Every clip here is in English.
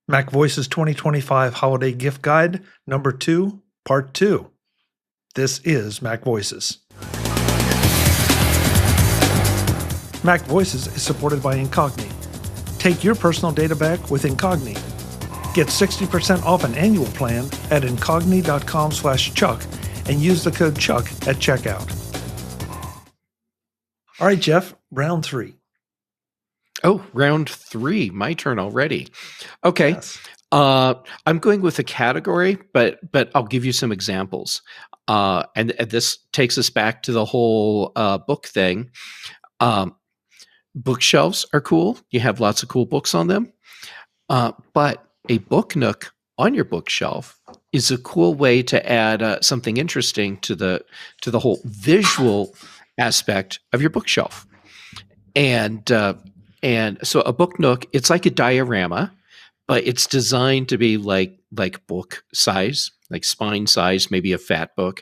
MacVoices 2025 Holiday Gift Guide, number 2, part 2. This is MacVoices. MacVoices is supported by Incogni. Take your personal data back with Incogni. Get 60% off an annual plan at incogni.com/Chuck and use the code Chuck at checkout. All right, Jeff, round 3. Oh, round 3. My turn already. Okay. Yes. I'm going with a category, but I'll give you some examples. And this takes us back to the whole book thing. Bookshelves are cool. You have lots of cool books on them. But a book nook on your bookshelf is a cool way to add something interesting to the whole visual aspect of your bookshelf. And so a book nook, it's like a diorama, but it's designed to be like book size, like spine size, maybe a fat book.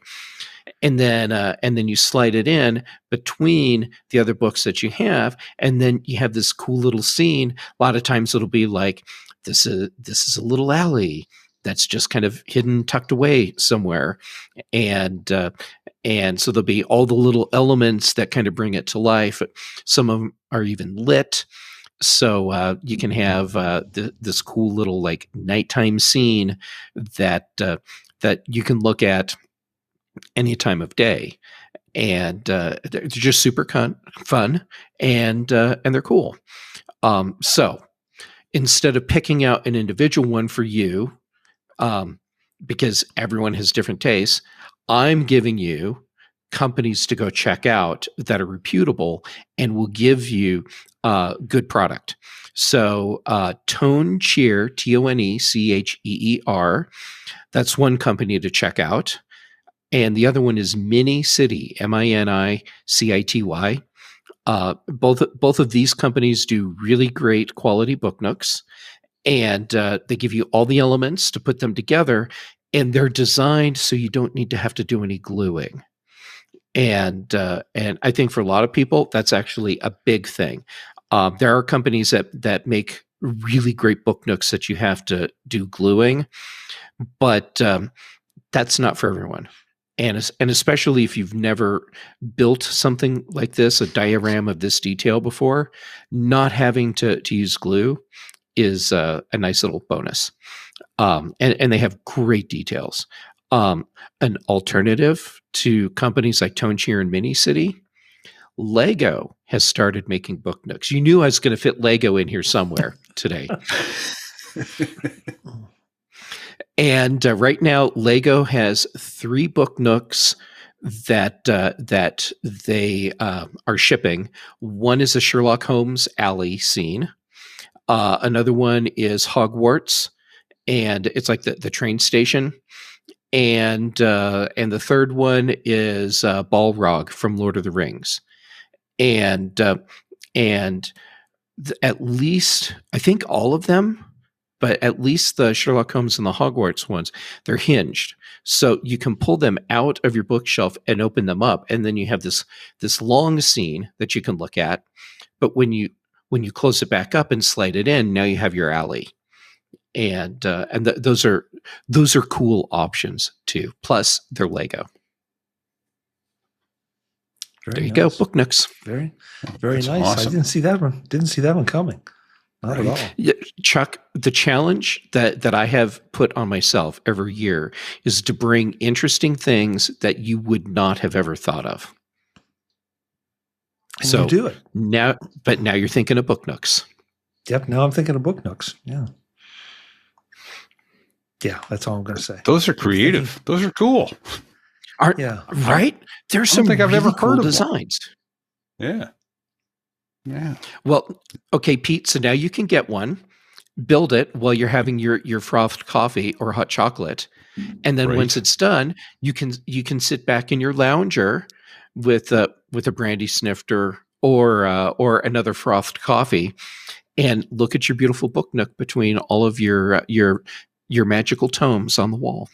And then you slide it in between the other books that you have, and then you have this cool little scene. A lot of times it'll be like, this is a little alley that's just kind of hidden, tucked away somewhere. And so there'll be all the little elements that kind of bring it to life. Some of them are even lit. So you can have this cool little like nighttime scene that you can look at any time of day. And they're just super fun and they're cool. So instead of picking out an individual one for you, because everyone has different tastes, I'm giving you companies to go check out that are reputable and will give you good product. So Tone Cheer, TONECHEER, that's one company to check out. And the other one is Mini City, MINICITY. Both of these companies do really great quality book nooks, and they give you all the elements to put them together, and they're designed so you don't need to have to do any gluing. And I think for a lot of people, that's actually a big thing. There are companies that make really great book nooks that you have to do gluing, but that's not for everyone. And especially if you've never built something like this, a diorama of this detail before, not having to use glue is a nice little bonus. And they have great details. An alternative to companies like Tone Cheer and Mini City, Lego has started making book nooks. You knew I was going to fit Lego in here somewhere today. And right now, Lego has 3 book nooks that they are shipping. One is a Sherlock Holmes alley scene. Another one is Hogwarts, and it's like the train station. And the third one is Balrog from Lord of the Rings. And at least, I think all of them, but at least the Sherlock Holmes and the Hogwarts ones, they're hinged. So you can pull them out of your bookshelf and open them up. And then you have this long scene that you can look at. But when you close it back up and slide it in, now you have your alley. And those are cool options too. Plus they're Lego. There you go, book nooks. Very nice. Awesome. I didn't see that one. Didn't see that one coming. Not at all. Yeah, Chuck, the challenge that I have put on myself every year is to bring interesting things that you would not have ever thought of. And so you do it. Now you're thinking of book nooks. Yep. Now I'm thinking of book nooks. Yeah. Yeah. That's all I'm going to say. Those are creative. Those are cool. Right? There's some think I've really ever cool heard of designs. Yeah. Yeah. Well, okay, Pete, so now you can get one, build it while you're having your frothed coffee or hot chocolate. And then once it's done, you can sit back in your lounger with a brandy snifter or another frothed coffee and look at your beautiful book nook between all of your magical tomes on the wall.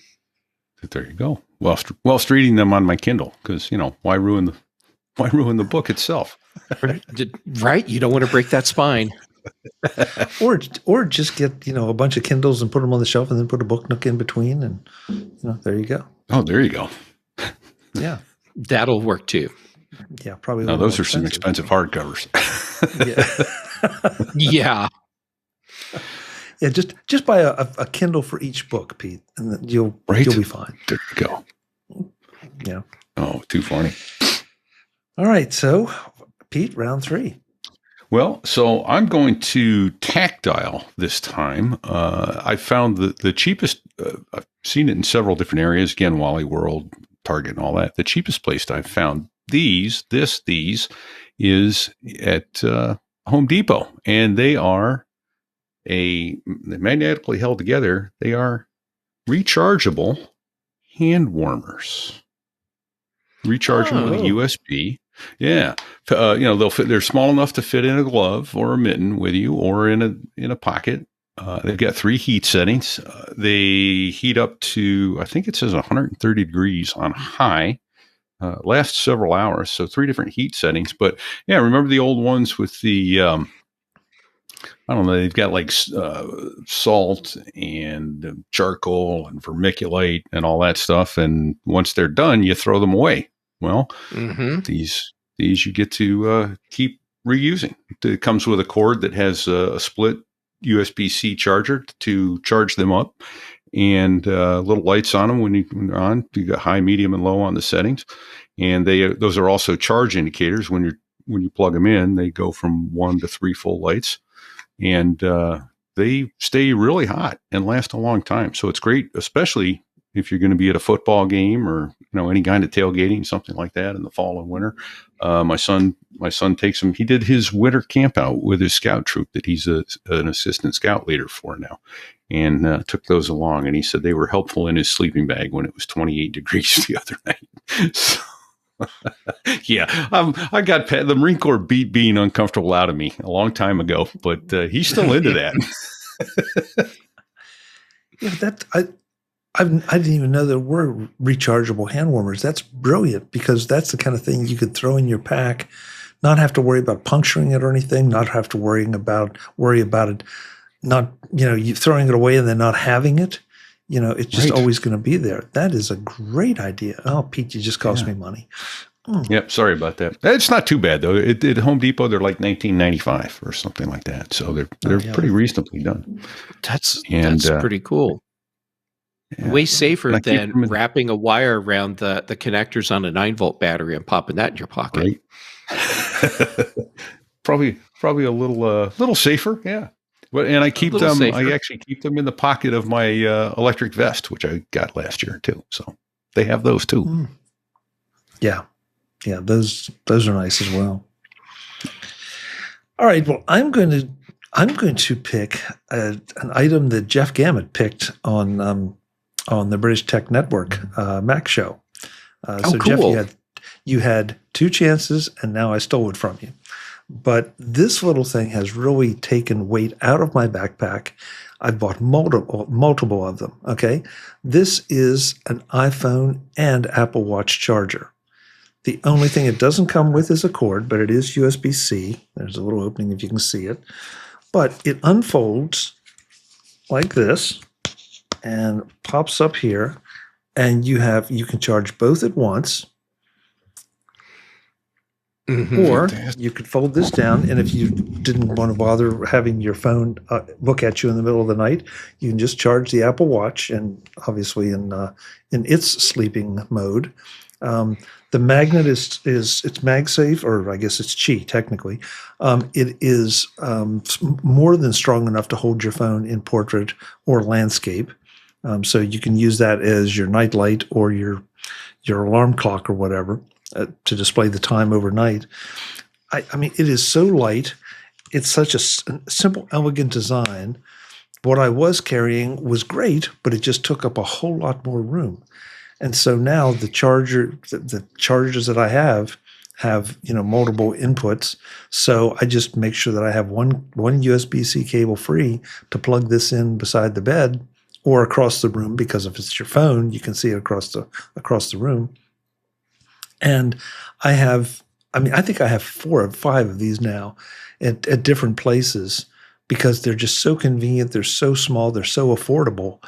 There you go. Whilst reading them on my Kindle, because why ruin the book itself? Right? You don't want to break that spine. Or just get, a bunch of Kindles and put them on the shelf and then put a book nook in between, and there you go. Oh, there you go. Yeah. That'll work too. Yeah, probably. Now those are some expensive hardcovers. Yeah. Yeah. Yeah, just buy a Kindle for each book, Pete, and then you'll be fine. There you go. Yeah. Oh, too funny. All right, so Pete, round 3. Well, so I'm going to tactile this time. I found the cheapest. I've seen it in several different areas. Again, Wally World, Target, and all that. The cheapest place I've found these is at Home Depot, and they are magnetically held together. They are rechargeable hand warmers. Rechargeable with USB. Yeah. They'll fit, they're small enough to fit in a glove or a mitten with you or in a pocket. They've got 3 heat settings. They heat up to, I think it says 130 degrees on high. Lasts several hours. So 3 different heat settings. But yeah, remember the old ones with the, I don't know, they've got like salt and charcoal and vermiculite and all that stuff. And once they're done, you throw them away. Well, these you get to keep reusing. It comes with a cord that has a split USB-C charger to charge them up, and little lights on them when they're on. You got high, medium, and low on the settings, and those are also charge indicators. When you plug them in, they go from 1 to 3 full lights, and they stay really hot and last a long time. So it's great, especially if you're going to be at a football game or any kind of tailgating, something like that in the fall and winter. My son takes him. He did his winter camp out with his scout troop that he's an assistant scout leader for now, and took those along. And he said they were helpful in his sleeping bag when it was 28 degrees the other night. So, yeah, I got the Marine Corps beat being uncomfortable out of me a long time ago, but he's still into that. Yeah, I didn't even know there were rechargeable hand warmers. That's brilliant, because that's the kind of thing you could throw in your pack, not have to worry about puncturing it or anything, not have to worry about it, not, you throwing it away and then not having it. It's just always going to be there. That is a great idea. Oh, Pete, you just cost me money. Yep, sorry about that. It's not too bad though. At Home Depot, they're like $19.95 or something like that. So they're pretty reasonably done. That's pretty cool. Yeah. Way safer than wrapping a wire around the connectors on a 9-volt battery and popping that in your pocket. Right. probably a little safer. Yeah. And I keep them. Safer. I actually keep them in the pocket of my electric vest, which I got last year too. So they have those too. Yeah. Those are nice as well. All right. Well, I'm going to pick an item that Jeff Gamet picked on the British Tech Network Mac show. So cool. Jeff, you had 2 chances, and now I stole it from you. But this little thing has really taken weight out of my backpack. I've bought multiple of them. Okay, this is an iPhone and Apple Watch charger. The only thing it doesn't come with is a cord, but it is USB-C. There's a little opening if you can see it. But it unfolds like this and pops up here, and you can charge both at once. Or you could fold this down, and if you didn't want to bother having your phone look at you in the middle of the night, you can just charge the Apple Watch, and obviously in its sleeping mode. The magnet is it's MagSafe, or I guess it's Qi technically. It is more than strong enough to hold your phone in portrait or landscape, so you can use that as your night light or your alarm clock or whatever. To display the time overnight. I mean, it is so light. It's such a simple, elegant design. What I was carrying was great, but it just took up a whole lot more room. And so now the chargers that I have multiple inputs. So I just make sure that I have one USB-C cable free to plug this in beside the bed or across the room, because if it's your phone, you can see it across the room. And I think I have 4 or 5 of these now at different places. because they're just so convenient. They're so small. They're so affordable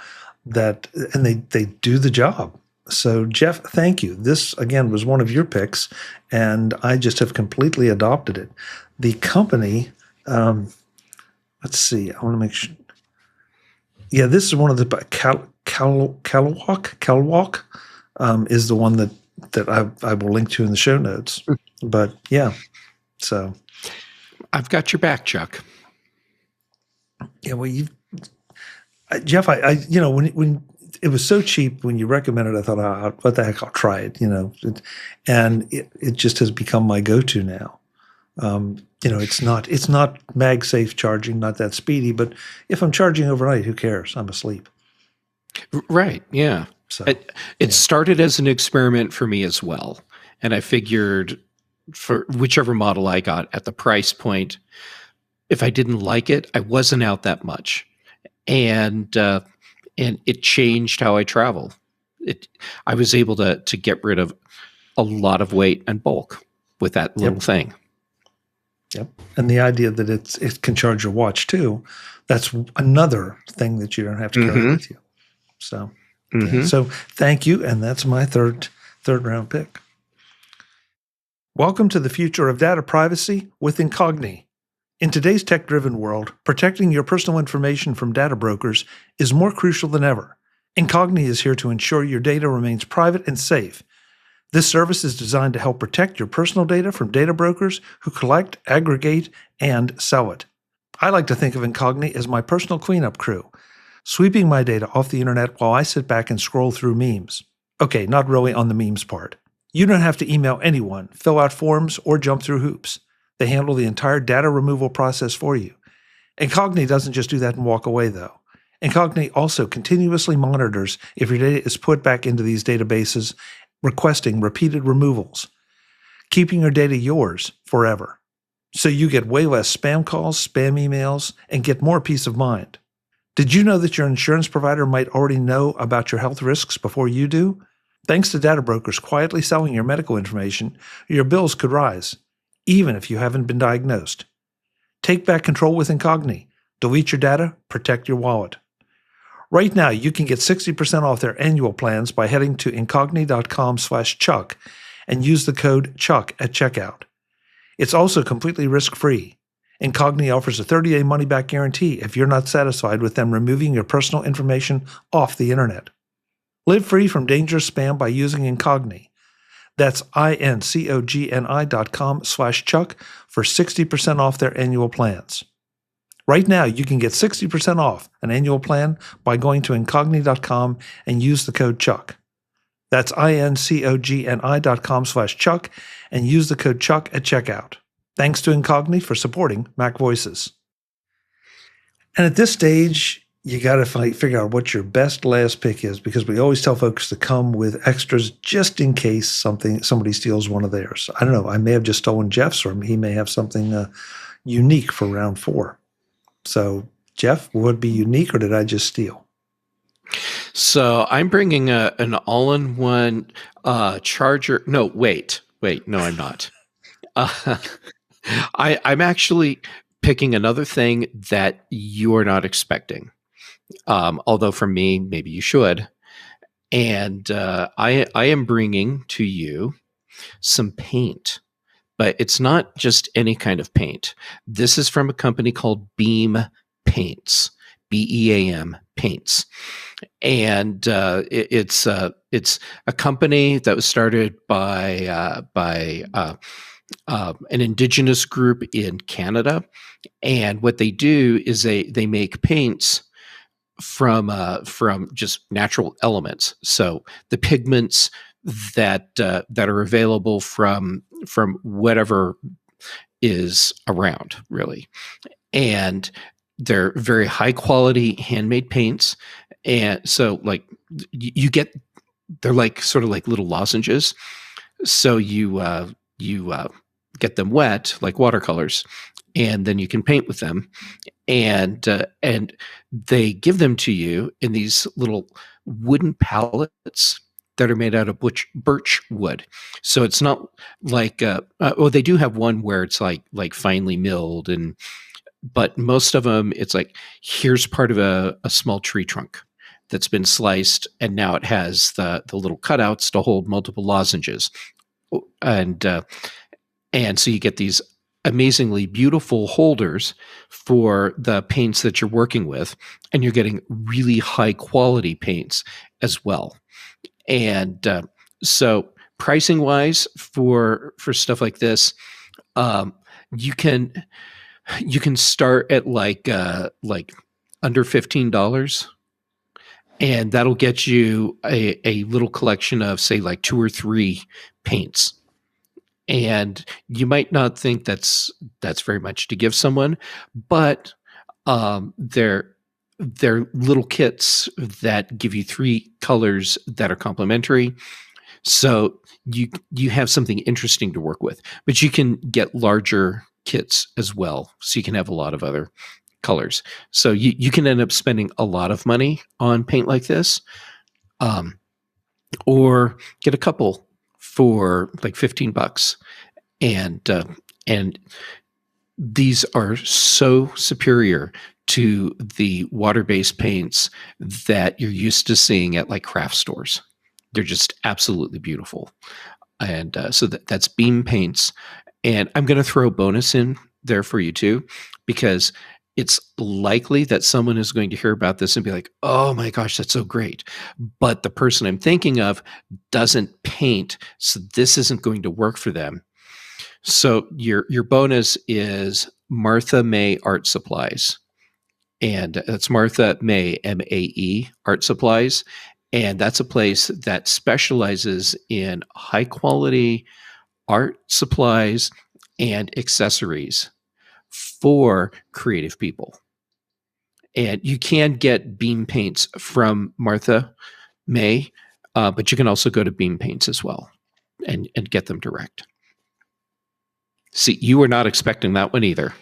and they do the job. So Jeff, thank you. This again was one of your picks, and I just have completely adopted it. The company, let's see, I want to make sure. Yeah, this is one of the Calwalk is the one that I will link to in the show notes. But yeah, so I've got your back, Chuck. Yeah, well, Jeff, I when it was so cheap when you recommended, I thought, oh, what the heck, I'll try it, and it just has become my go-to now. It's not MagSafe charging, not that speedy, but if I'm charging overnight, who cares? I'm asleep. Right. Yeah. So it started as an experiment for me as well. And I figured for whichever model I got at the price point, if I didn't like it, I wasn't out that much. And it changed how I travel. I was able to get rid of a lot of weight and bulk with that little thing. Yep. And the idea that it can charge your watch too, that's another thing that you don't have to carry with you. So, so thank you. And that's my third round pick. Welcome to the future of data privacy with Incogni. In today's tech-driven world, protecting your personal information from data brokers is more crucial than ever. Incogni is here to ensure your data remains private and safe. This service is designed to help protect your personal data from data brokers who collect, aggregate, and sell it. I like to think of Incogni as my personal cleanup crew, sweeping my data off the internet while I sit back and scroll through memes. Okay, not really on the memes part. You don't have to email anyone, fill out forms, or jump through hoops. They handle the entire data removal process for you. Incogni doesn't just do that and walk away, though. Incogni also continuously monitors if your data is put back into these databases, requesting repeated removals, keeping your data yours forever. So you get way less spam calls, spam emails, and get more peace of mind. Did you know that your insurance provider might already know about your health risks before you do? Thanks to data brokers quietly selling your medical information, your bills could rise, even if you haven't been diagnosed. Take back control with Incogni. Delete your data, protect your wallet. Right now, you can get 60% off their annual plans by heading to incogni.com/Chuck and use the code Chuck at checkout. It's also completely risk-free. Incogni offers a 30-day money-back guarantee if you're not satisfied with them removing your personal information off the internet. Live free from dangerous spam by using Incogni. That's incogni.com/Chuck for 60% off their annual plans. Right now, you can get 60% off an annual plan by going to incogni.com and use the code Chuck. That's incogni.com/Chuck and use the code Chuck at checkout. Thanks to Incogni for supporting MacVoices. And at this stage, you got to figure out what your best last pick is, because we always tell folks to come with extras just in case somebody steals one of theirs. I don't know. I may have just stolen Jeff's, or he may have something unique for round 4. So, Jeff, would it be unique, or did I just steal? So I'm bringing an all-in-one charger. No, wait. No, I'm not. I'm actually picking another thing that you are not expecting. Although for me, maybe you should. And I am bringing to you some paint. But it's not just any kind of paint. This is from a company called Beam Paints, BEAM Paints, and it's a company that was started by an indigenous group in Canada, and what they do is they make paints from just natural elements. So the pigments that are available from whatever is around, really. And they're very high quality handmade paints. And so like they're like sort of like little lozenges. So you get them wet like watercolors, and then you can paint with them. And they give them to you in these little wooden pallets that are made out of birch wood. So it's not like, they do have one where it's like finely milled, and but most of them, it's like, here's part of a small tree trunk that's been sliced, and now it has the little cutouts to hold multiple lozenges. And so you get these amazingly beautiful holders for the paints that you're working with, and you're getting really high quality paints as well. And so pricing wise for stuff like this, you can start at like under $15, and that'll get you a little collection of, say, like 2 or 3 paints. And you might not think that's very much to give someone, but they're little kits that give you 3 colors that are complementary. So you have something interesting to work with. But you can get larger kits as well, so you can have a lot of other colors. So you can end up spending a lot of money on paint like this, or get a couple for like $15, and these are so superior to the water-based paints that you're used to seeing at like craft stores. They're just absolutely beautiful. And so that's Beam Paints. And I'm going to throw a bonus in there for you too, because it's likely that someone is going to hear about this and be like, oh my gosh, that's so great. But the person I'm thinking of doesn't paint, so this isn't going to work for them. So your bonus is Martha Mae Art Supplies. And that's Martha Mae, M-A-E, Art Supplies. And that's a place that specializes in high quality art supplies and accessories for creative people. And you can get Beam Paints from Martha Mae, but you can also go to Beam Paints as well and get them direct. See, you were not expecting that one either.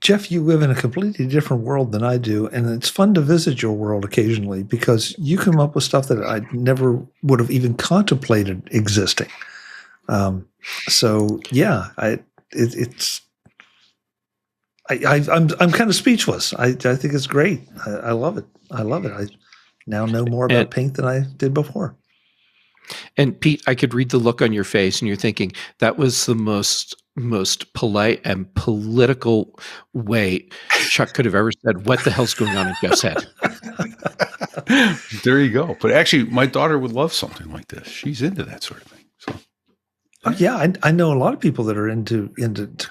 Jeff, you live in a completely different world than I do, and it's fun to visit your world occasionally because you come up with stuff that I never would have even contemplated existing. So yeah, I'm kind of speechless. I think it's great. I love it. I love it. I now know more about paint than I did before. And Pete, I could read the look on your face, and you're thinking that was the most polite and political way Chuck could have ever said, "What the hell's going on in Jeff's head?" There you go. But actually, my daughter would love something like this. She's into that sort of thing. So. Yeah, I know a lot of people that are into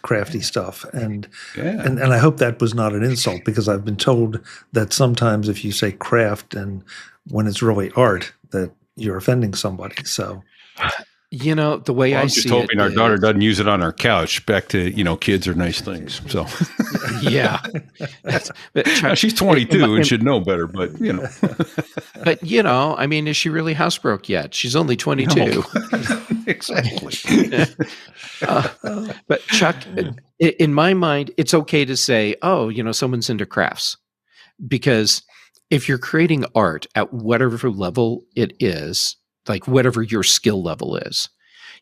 crafty stuff, and I hope that was not an insult, because I've been told that sometimes if you say craft and when it's really art, that you're offending somebody. So, you know, the way I'm just hoping our daughter doesn't use it on our couch. Back to, kids are nice things. So, yeah, she's 22 and should know better, but But I mean, is she really housebroke yet? She's only 22. No. Exactly. But Chuck, in my mind, it's okay to say, oh, someone's into crafts, because if you're creating art at whatever level it is, like whatever your skill level is,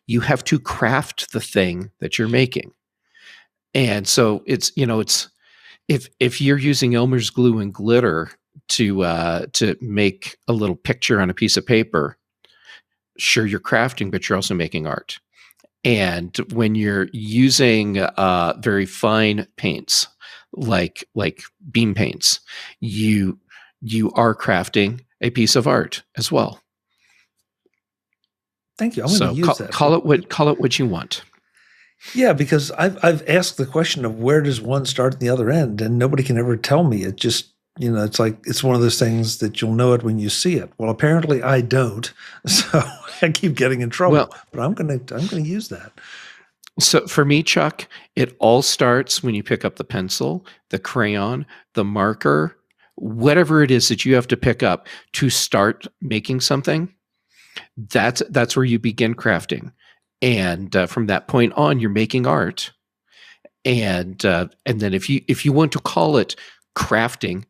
you have to craft the thing that you're making. And so it's if you're using Elmer's glue and glitter to make a little picture on a piece of paper, sure, you're crafting, but you're also making art. And when you're using very fine paints like Beam Paints, you are crafting a piece of art as well. Thank you. I'm going to use that. Call it what you want. Yeah, because I've asked the question of where does one start at the other end, and nobody can ever tell me. It just it's like it's one of those things that you'll know it when you see it. Well, apparently I don't, so I keep getting in trouble. Well, but I'm gonna use that. So for me, Chuck, it all starts when you pick up the pencil, the crayon, the marker, whatever it is that you have to pick up to start making something. That's where you begin crafting, and from that point on, you're making art. And then if you want to call it crafting,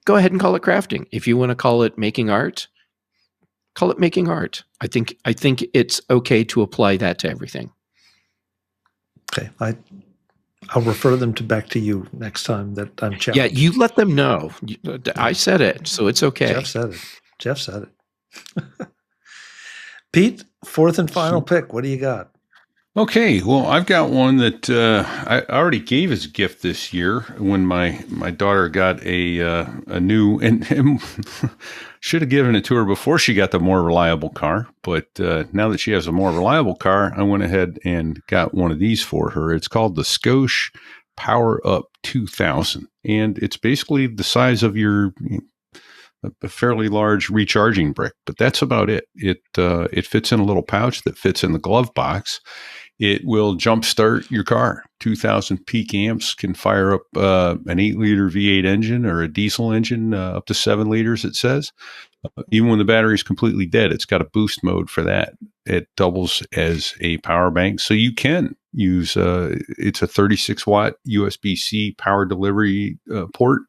go ahead and call it crafting. If you want to call it making art, call it making art. I think it's okay to apply that to everything. Okay, I'll refer them back to you next time that I'm challenged. Yeah, you let them know. I said it, so it's okay. Jeff said it. Pete, fourth and final pick. What do you got? Okay, well, I've got one that I already gave as a gift this year when my daughter got a new and should have given it to her before she got the more reliable car. But now that she has a more reliable car, I went ahead and got one of these for her. It's called the Scosche PowerUp 2000, and it's basically the size of a fairly large recharging brick, but that's about it. It fits in a little pouch that fits in the glove box. It will jumpstart your car. 2,000 peak amps, can fire up an 8-liter V8 engine or a diesel engine up to 7 liters, it says. Even when the battery is completely dead, it's got a boost mode for that. It doubles as a power bank. So you can use, it's a 36-watt USB-C power delivery port.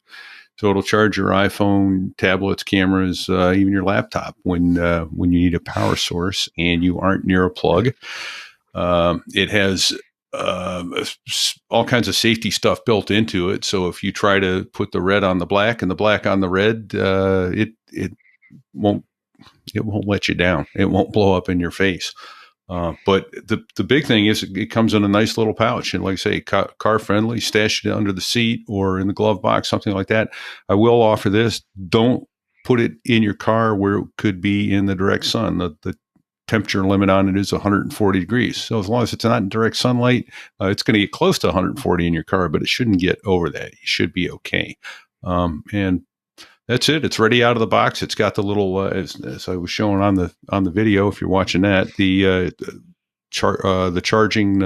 So it'll charge your iPhone, tablets, cameras, even your laptop when you need a power source and you aren't near a plug. It has all kinds of safety stuff built into it. So if you try to put the red on the black and the black on the red, it won't let you down. It won't blow up in your face. But the big thing is it comes in a nice little pouch, and like I say, car friendly. Stash it under the seat or in the glove box, something like that. I will offer this: don't put it in your car where it could be in the direct sun. The temperature limit on it is 140 degrees. So as long as it's not in direct sunlight, it's going to get close to 140 in your car, but it shouldn't get over that. You should be okay. And that's it. It's ready out of the box. It's got the little, as I was showing on the video, if you're watching that, the charging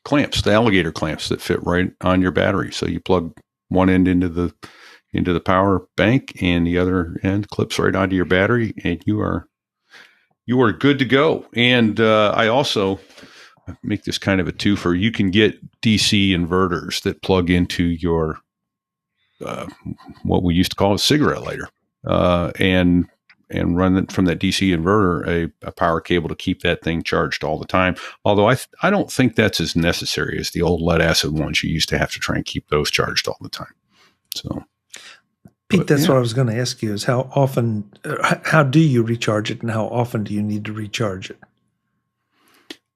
clamps, the alligator clamps that fit right on your battery. So you plug one end into the power bank, and the other end clips right onto your battery, and you are good to go. And I also make this kind of a twofer. You can get DC inverters that plug into your what we used to call a cigarette lighter, and run it from that DC inverter, a power cable to keep that thing charged all the time. Although I don't think that's as necessary as the old lead acid ones. You used to have to try and keep those charged all the time. So, Pete, that's what I was going to ask you: is how often, how do you recharge it, and how often do you need to recharge it?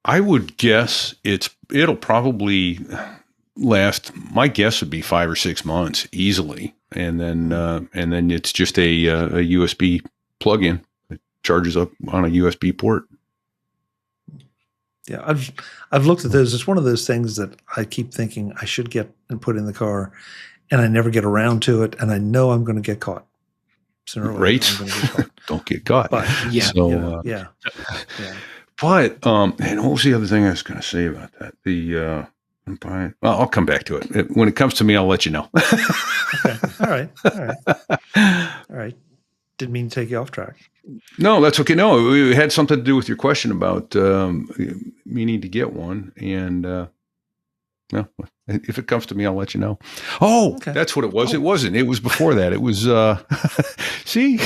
I would guess it'll probably last. My guess would be 5 or 6 months easily, and then it's just a USB plug-in. It charges up on a USB port. Yeah, I've looked at those. It's one of those things that I keep thinking I should get and put in the car, and I never get around to it, and I know I'm going to get caught sooner or later. I'm going to get caught. Don't get caught. But yeah, so, yeah. But and what was the other thing I was going to say about that? I'll come back to it. When it comes to me, I'll let you know. Okay. All right. Didn't mean to take you off track. No, that's okay. No, it had something to do with your question about meaning to get one. And no, if it comes to me, I'll let you know. Oh, okay. That's what it was. Oh. It wasn't. It was before that. It was, see,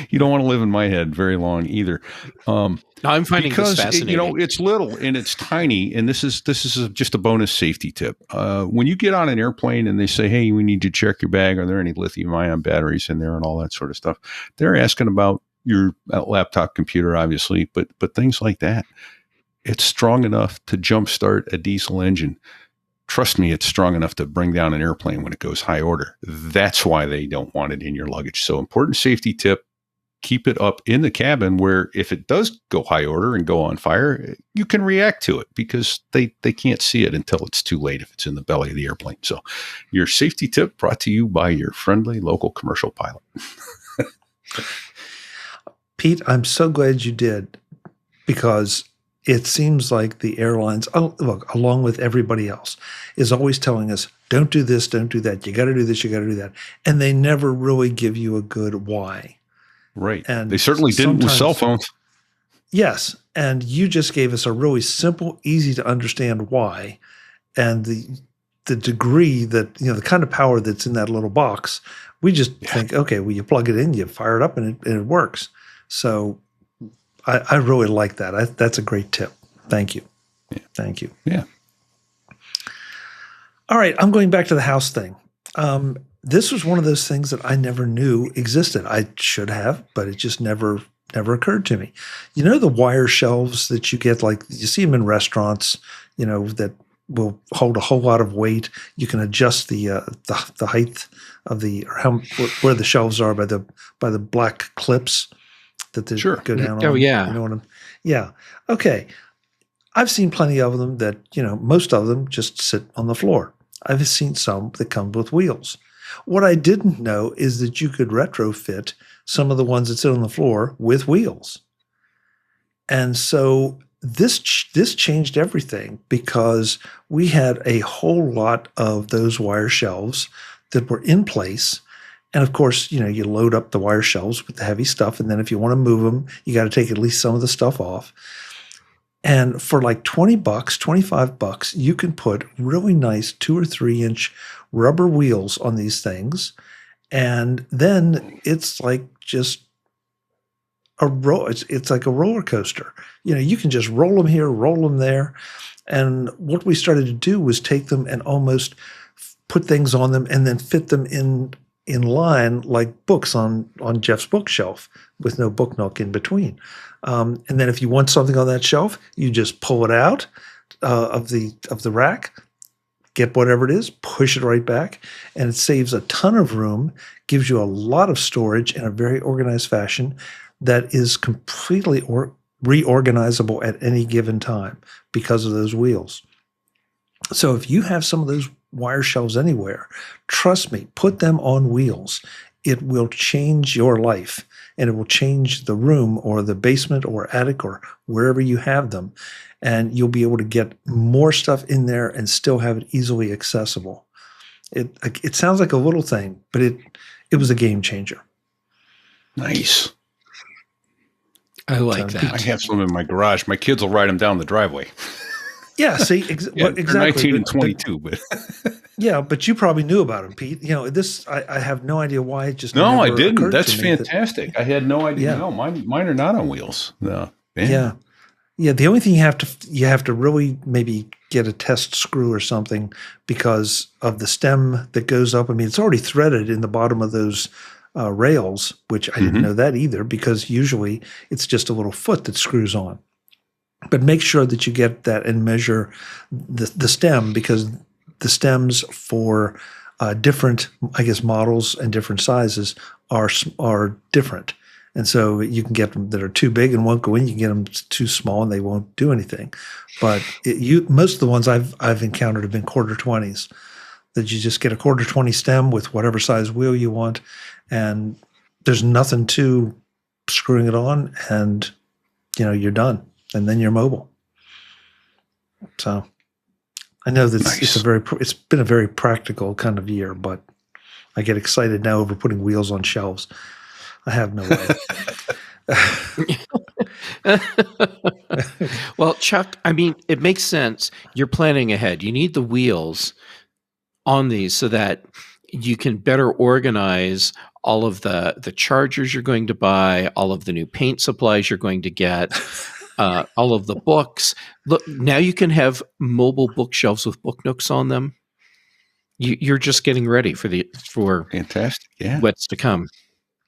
you don't want to live in my head very long either. I'm finding this fascinating. It's little and it's tiny, and this is just a bonus safety tip. When you get on an airplane and they say, "Hey, we need to check your bag. Are there any lithium-ion batteries in there?" and all that sort of stuff, they're asking about your laptop computer, obviously, but things like that. It's strong enough to jumpstart a diesel engine. Trust me, it's strong enough to bring down an airplane when it goes high order. That's why they don't want it in your luggage. So, important safety tip. Keep it up in the cabin where if it does go high order and go on fire, you can react to it because they can't see it until it's too late if it's in the belly of the airplane. So your safety tip brought to you by your friendly local commercial pilot. Pete, I'm so glad you did, because it seems like the airlines, look, along with everybody else, is always telling us, don't do this, don't do that. You got to do this, you got to do that. And they never really give you a good why. Right. And they certainly didn't with cell phones. Yes. And you just gave us a really simple, easy to understand why. And the degree that, the kind of power that's in that little box, we just think, okay, well, you plug it in, you fire it up, and it works. So I really like that. That's a great tip. Thank you. Yeah. Thank you. Yeah. All right, I'm going back to the house thing. This was one of those things that I never knew existed. I should have, but it just never occurred to me. You know, the wire shelves that you get, like you see them in restaurants, you know, that will hold a whole lot of weight. You can adjust the height of where the shelves are by the black clips that they go down on. Oh yeah. You know what yeah. Okay. I've seen plenty of them that, you know, most of them just sit on the floor. I've seen some that come with wheels. What I didn't know is that you could retrofit some of the ones that sit on the floor with wheels. And so this changed everything, because we had a whole lot of those wire shelves that were in place. And of course, you know, you load up the wire shelves with the heavy stuff. And then if you want to move them, you got to take at least some of the stuff off. And for like $20, $25, you can put really nice 2 or 3 inch rubber wheels on these things. And then it's like just it's like a roller coaster. You know, you can just roll them here, roll them there. And what we started to do was take them and almost put things on them and then fit them in line like books on Jeff's bookshelf with no book nook in between. And then if you want something on that shelf, you just pull it out of the rack, get whatever it is, push it right back, and it saves a ton of room, gives you a lot of storage in a very organized fashion that is completely reorganizable at any given time because of those wheels. So if you have some of those wire shelves anywhere, trust me, put them on wheels. It will change your life, and it will change the room or the basement or attic or wherever you have them. And you'll be able to get more stuff in there and still have it easily accessible. It sounds like a little thing, but it was a game changer. Nice. I like that. I have some in my garage. My kids will ride them down the driveway. Yeah, see, exactly. 19 and 22, but yeah, but you probably knew about them, Pete. You know, this I have no idea why it just no, I never didn't. occurred That's to me fantastic. I had no idea. Yeah. No, mine are not on wheels. No, man. Yeah. The only thing you have to really maybe get a test screw or something because of the stem that goes up. I mean, it's already threaded in the bottom of those rails, which I didn't know that either, because usually it's just a little foot that screws on. But make sure that you get that and measure the stem, because the stems for different, I guess, models and different sizes are different. And so you can get them that are too big and won't go in. You can get them too small and they won't do anything. But most of the ones I've encountered have been 1/4-20s, that you just get a 1/4-20 stem with whatever size wheel you want, and there's nothing to screwing it on, and you know you're done, and then you're mobile. So I know that nice. it's been a very practical kind of year, but I get excited now over putting wheels on shelves. I have no way. Well, Chuck, I mean, it makes sense. You're planning ahead. You need the wheels on these so that you can better organize all of the chargers you're going to buy, all of the new paint supplies you're going to get, all of the books. Look, now you can have mobile bookshelves with book nooks on them. You're just getting ready for fantastic. Yeah, what's to come.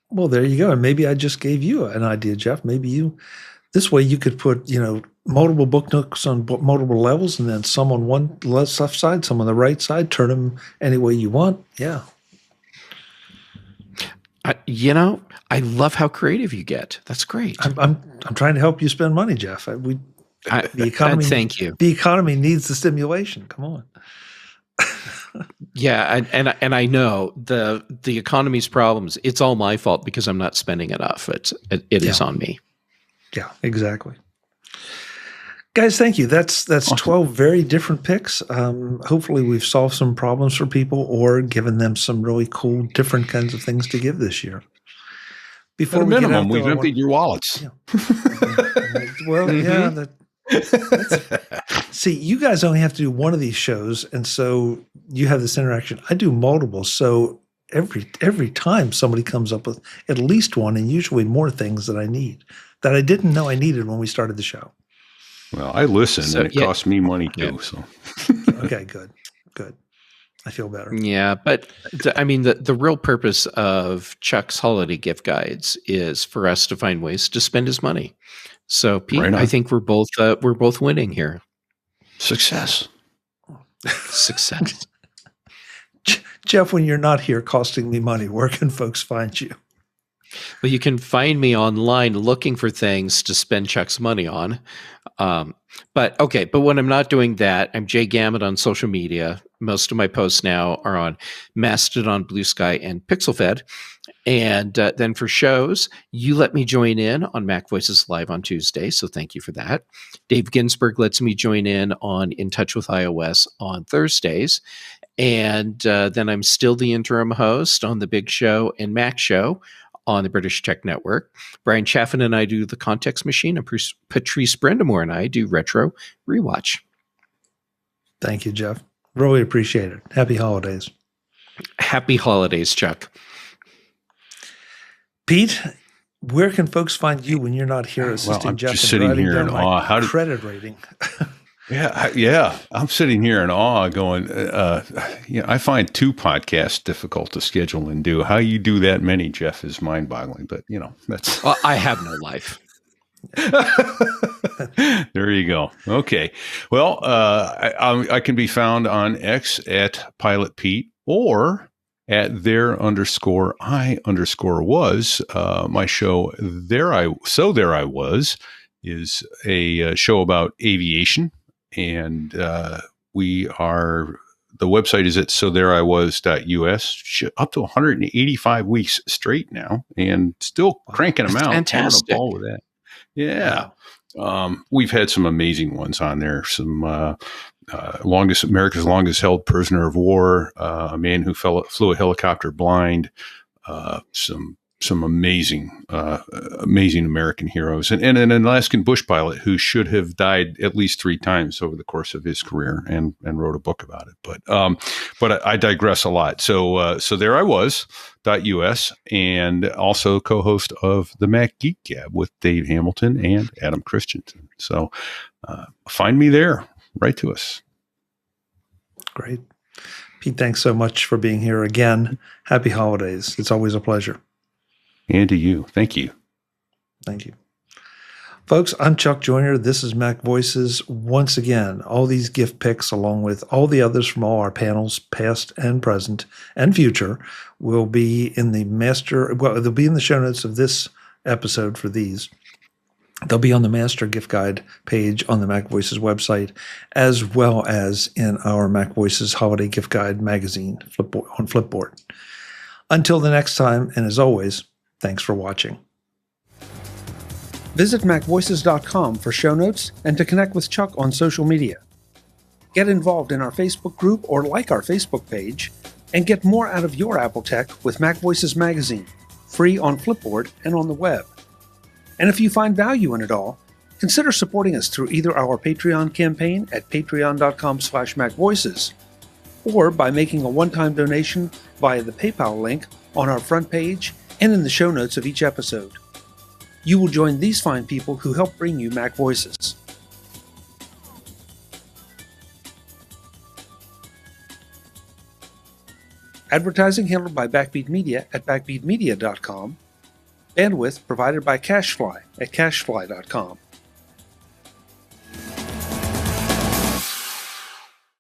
Well, there you go. And maybe I just gave you an idea, Jeff. Maybe this way you could put, you know, multiple book nooks on multiple levels, and then some on one left side, some on the right side, turn them any way you want. Yeah. You know, I love how creative you get. That's great. I'm trying to help you spend money, Jeff. The economy. Thank you. The economy needs the stimulation. Come on. Yeah, and I know the economy's problems. It's all my fault because I'm not spending enough. It is on me. Yeah, exactly. Guys, thank you. That's awesome. 12 very different picks. Hopefully we've solved some problems for people or given them some really cool, different kinds of things to give this year. Before we minimum, get out, we've emptied your wallets. Yeah. Well, yeah. See, you guys only have to do one of these shows, and so you have this interaction. I do multiple, so every time somebody comes up with at least one, and usually more things that I need that I didn't know I needed when we started the show. Well, I listen, and it costs me money too. So okay, good. I feel better. Yeah, but I mean, the real purpose of Chuck's holiday gift guides is for us to find ways to spend his money. So, Pete, Right on. I think we're both winning here. Success. Success. Jeff, when you're not here costing me money, where can folks find you? Well, you can find me online looking for things to spend Chuck's money on. But when I'm not doing that, I'm Jay Gamet on social media. Most of my posts now are on Mastodon, Blue Sky, and PixelFed. And then for shows, you let me join in on MacVoices Live on Tuesday, so thank you for that. Dave Ginsburg lets me join in on In Touch with iOS on Thursdays. And then I'm still the interim host on The Big Show and Mac Show on the British Tech Network. Brian Chaffin and I do The Context Machine, and Patrice Brendamore and I do Retro Rewatch. Thank you, Jeff. Really appreciate it. Happy holidays. Happy holidays, Chuck. Pete, where can folks find you when you're not here assisting I'm Jeff just and sitting driving here down in my awe. credit rating? Yeah. I'm sitting here in awe going, I find 2 podcasts difficult to schedule and do. How you do that many, Jeff, is mind boggling, but that's. Well, I have no life. There you go. Okay. Well, I can be found on X at Pilot Pete or at _I_was. My show There I Was is a show about aviation. And the website is at sothereiwas.us, up to 185 weeks straight now, and still cranking them out. Fantastic. I'm on a ball with that. Yeah. We've had some amazing ones on there. Some America's longest held prisoner of war, a man who flew a helicopter blind, some amazing American heroes, and an Alaskan bush pilot who should have died at least 3 times over the course of his career, and wrote a book about it. But I digress a lot. So there I was.us, and also co-host of the Mac Geek Gab with Dave Hamilton and Adam Christensen. So find me there. Write to us. Great. Pete, thanks so much for being here again. Happy holidays. It's always a pleasure. And to you. Thank you. Thank you. Folks, I'm Chuck Joyner. This is Mac Voices. Once again, all these gift picks, along with all the others from all our panels, past and present and future, will be in the they'll be in the show notes of this episode for these. They'll be on the Master Gift Guide page on the Mac Voices website, as well as in our Mac Voices Holiday Gift Guide magazine on Flipboard. Until the next time, and as always, thanks for watching. Visit MacVoices.com for show notes and to connect with Chuck on social media. Get involved in our Facebook group or like our Facebook page, and get more out of your Apple tech with Mac Voices Magazine, free on Flipboard and on the web. And if you find value in it all, consider supporting us through either our Patreon campaign at patreon.com/MacVoices, or by making a one-time donation via the PayPal link on our front page and in the show notes of each episode. You will join these fine people who help bring you Mac Voices. Advertising handled by Backbeat Media at backbeatmedia.com. Bandwidth provided by CacheFly at cachefly.com.